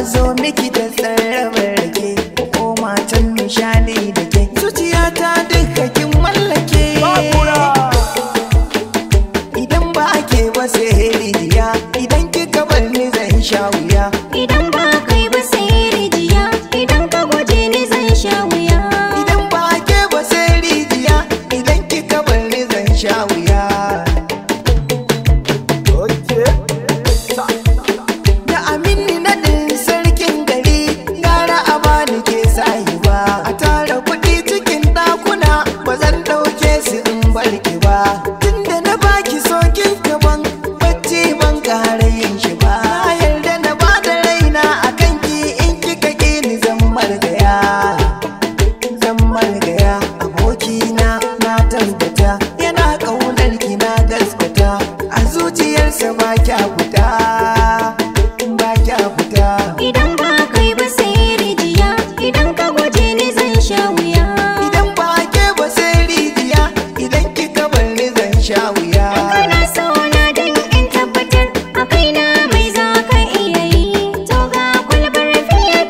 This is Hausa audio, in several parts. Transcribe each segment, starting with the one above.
zo miki da tsarabar ke ko matan nishani da ke zuciyata duka kin mallake idan ba ke ba sai rijiya idan kika bar ni zan sha wuya idan ba kai ba sai rijiya idan ka guje ni zan sha wuya idan ba ke ba sai rijiya idan kika bar ni zan sha wuya da amini na din sarkin gari gara a bani ke sayi ba a tara kuɗi cikin ɗakuna ba zan ɗauke su in barki ba tunda na baki sokin gaban bacci ban ƙara yin shi ba na yarda na ba da raina a kanki in kika ƙi ni zan margaya abokina na tabbata yana ƙaunar ki na gaskata a zuciyarsa ba kya fita idan ba kai ba sai rijiya idan ka guje ni zan sha wuya idan ba ke ba sai rijiya idan kika bar ni zan sha wuya kana so na dan in tabbatar a kaina mai za ka iya yi to ga kwalbar fiya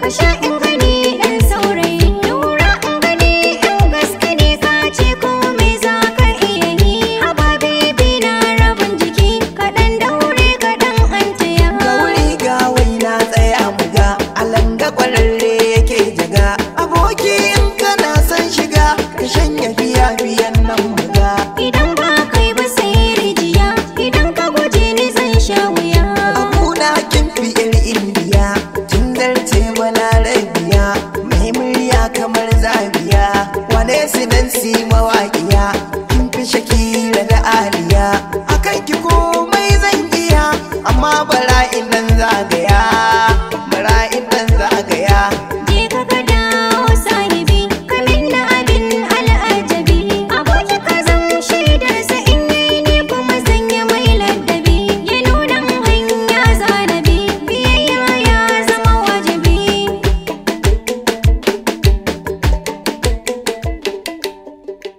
ka sha in gani dan saurayi lura in gani in gaske ne ka ce ko mai za ka iya yi haba baby na rabin jiki ka dan daure ka dan antaya ga wuri ga waina tsaya mu ga alanga kwararre yake jaga aboki in kana son shiga ka shanya biyan nan mu ga idan ba kai ba sai rijiya idan ka guje ni zan sha wuya abuna kin fi yar indiya kin zarce balarabiya mai murya kamar zabiya wane sinansi mawaƙiya kin fi shakira da aliya